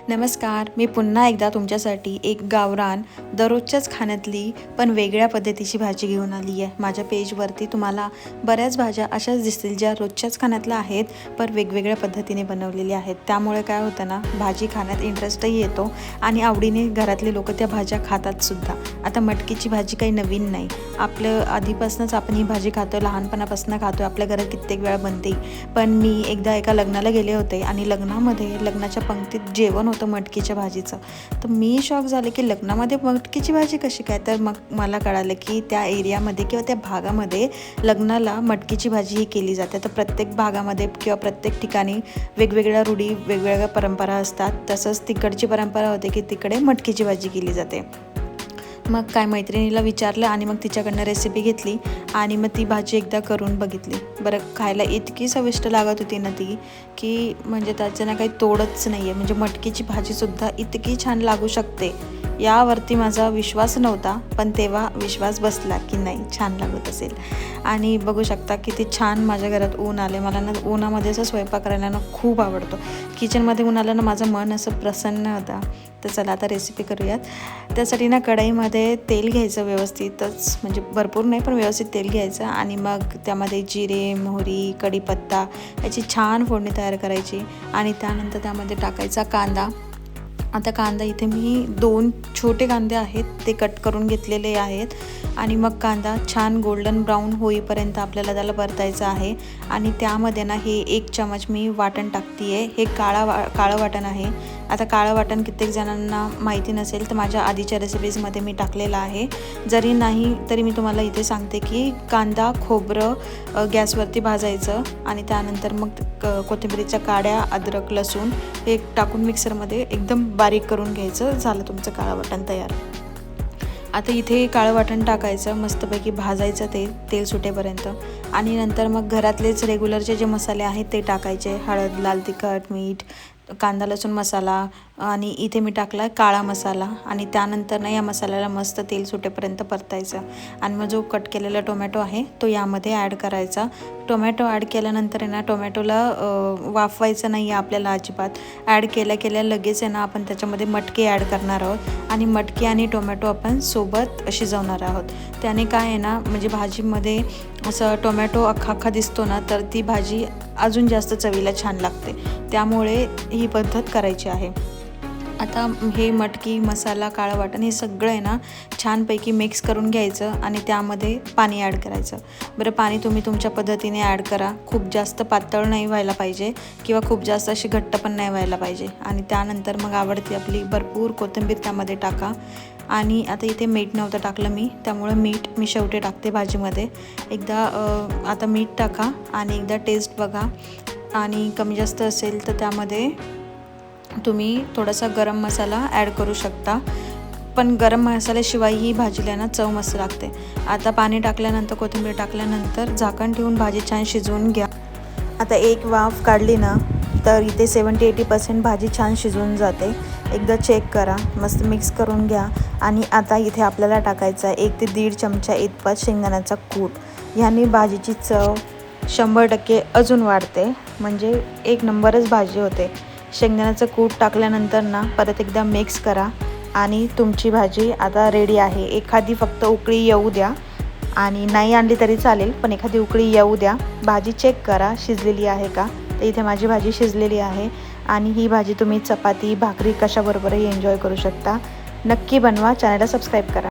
नमस्कार, मी पुन्हा एकदा तुमच्यासाठी एक गावरान दररोजच्याच खाण्यातली पण वेगळ्या पद्धतीची भाजी घेऊन आली आहे. माझ्या पेजवरती तुम्हाला बऱ्याच भाज्या अशाच दिसतील ज्या रोजच्याच खाण्यातल्या आहेत पण वेगवेगळ्या पद्धतीने बनवलेल्या आहेत. त्यामुळे काय होतं ना, भाजी खाण्यात इंटरेस्टही येतो आणि आवडीने घरातले लोक त्या भाज्या खातात सुद्धा. आता मटकीची भाजी काही नवीन नाही, आपलं आधीपासूनच आपण ही भाजी खातो, लहानपणापासून खातो, आपल्या घरात कित्येक वेळा बनते. पण मी एकदा एका लग्नाला गेले होते आणि लग्नाच्या पंक्तीत जेवण होतं मटकीच्या भाजीचं. तर मी शॉक झाले की लग्नामध्ये मटकीची भाजी कशी काय. तर मग मला कळालं की त्या एरियामध्ये किंवा त्या भागामध्ये लग्नाला मटकीची भाजी ही केली जाते. तर प्रत्येक भागामध्ये किंवा प्रत्येक ठिकाणी वेगवेगळ्या रूढी, वेगवेगळ्या परंपरा असतात. तसंच तिकडची परंपरा होते की तिकडे मटकीची भाजी केली जाते. मग काय मैत्रिणीला विचारलं आणि मग तिच्याकडनं रेसिपी घेतली आणि मग ती भाजी एकदा करून बघितली. बरं, खायला इतकी चविष्ट लागत होती ना ती, की म्हणजे त्याच्यानं काही तोडच नाही आहे. म्हणजे मटकीची भाजीसुद्धा इतकी छान लागू शकते यावरती माझा विश्वास नव्हता, पण तेव्हा विश्वास बसला की नाही, छान लागत असेल. आणि बघू शकता किती छान माझ्या घरात ऊन आले. मला ना उन्हामध्ये असं स्वयंपाक करायला ना खूप आवडतो. किचनमध्ये ऊन आलं ना माझं मन असं प्रसन्न होतं. तर चला आता रेसिपी करूयात. त्यासाठी ना कढईमध्ये तेल घ्यायचं व्यवस्थितच, म्हणजे भरपूर नाही पण व्यवस्थित तेल घ्यायचं आणि मग त्यामध्ये जिरे, मोहरी, कढीपत्ता याची छान फोडणी तयार करायची आणि त्यानंतर त्यामध्ये टाकायचा कांदा. आता कांदा इथे मी 2 छोटे कांदे आहेत ते कट करून घेतलेले आहेत आणि मग कांदा छान गोल्डन ब्राऊन होईपर्यंत आपल्याला त्याला परतायचं आहे. आणि त्यामध्ये ना हे 1 चमच मी वाटण टाकते आहे. हे काळं वाटण आहे. आता काळं वाटण कित्येक जणांना माहिती नसेल तर माझ्या आधीच्या रेसिपीजमध्ये मी टाकलेलं आहे. जरी नाही तरी मी तुम्हाला इथे सांगते की कांदा, खोबरं गॅसवरती भाजायचं आणि त्यानंतर मग कोथिंबीरीच्या काड्या, अद्रक, लसूण हे टाकून मिक्सरमध्ये एकदम बारीक करून घ्यायचं. झालं तुमचं काळं वाटण तयार. आता इथे काळं वाटण टाकायचं, मस्तपैकी भाजायचं तेल सुटेपर्यंत आणि नंतर मग घरातलेच रेग्युलरचे जे मसाले आहेत ते टाकायचे. हळद, लाल तिखट, मीठ, कांदा लसूण मसाला आणि इथे मी टाकला काळा मसाला आणि त्यानंतर ना या मसाल्याला मस्त तेल सुटेपर्यंत परतायचं. आणि मग जो कट केलेला टोमॅटो आहे तो यामध्ये ॲड करायचा. टोमॅटो ॲड केल्यानंतर आहे ना टोमॅटोला वाफवायचं नाही आहे आपल्याला अजिबात. ॲड केल्या लगेच आहे ना आपण त्याच्यामध्ये मटकी ॲड करणार आहोत आणि मटकी आणि टोमॅटो आपण सोबत शिजवणार आहोत. त्याने काय आहे ना, म्हणजे भाजीमध्ये असं टोमॅटो अख्खा दिसतो ना, तर ती भाजी अजून जास्त चवीला छान लागते. त्यामुळे ही पद्धत करायची आहे. आता हे मटकी, मसाला, काळं वाटण हे सगळं आहे ना छानपैकी मिक्स करून घ्यायचं आणि त्यामध्ये पाणी ॲड करायचं. बरं, पाणी तुम्ही तुमच्या पद्धतीने ॲड करा. खूप जास्त पातळ नाही व्हायला पाहिजे किंवा खूप जास्त अशी घट्ट पण नाही व्हायला पाहिजे. आणि त्यानंतर मग आवडती आपली भरपूर कोथिंबीर त्यामध्ये टाका. आणि आता इथे मीठ नव्हतं टाकलं मी, त्यामुळे मीठ मी शेवटी टाकते भाजीमध्ये. एकदा आता मीठ टाका आणि एकदा टेस्ट बघा आणि कमी जास्त असेल तर त्यामध्ये तुम्ही थोडासा गरम मसाला ॲड करू शकता. पण गरम मसाल्याशिवाय ही भाजीला ना चव मस्त लागते. आता पाणी टाकल्यानंतर, कोथिंबीर टाकल्यानंतर झाकण ठेवून भाजी छान शिजवून घ्या. आता एक वाफ काढली ना तर इथे 70-80% भाजी छान शिजवून जाते. एकदा चेक करा, मस्त मिक्स करून घ्या. आणि आता इथे आपल्याला टाकायचा 1 ते 1.5 चमचा इतपत शेंगदाण्याचा कूट. ह्याने भाजीची चव 100% अजून वाढते, म्हणजे एक नंबरच भाजी होते. शेंगदाण्याचं कूट टाकल्यानंतर ना परत एकदा मिक्स करा आणि तुमची भाजी आता रेडी आहे. एखादी फक्त उकळी येऊ द्या आणि नाही आणली तरी चालेल, पण एखादी उकळी येऊ द्या. भाजी चेक करा शिजलेली आहे का. तर इथे माझी भाजी शिजलेली आहे आणि ही भाजी तुम्ही चपाती, भाकरी कशाबरोबरही एन्जॉय करू शकता. नक्की बनवा. चॅनलला सबस्क्राईब करा.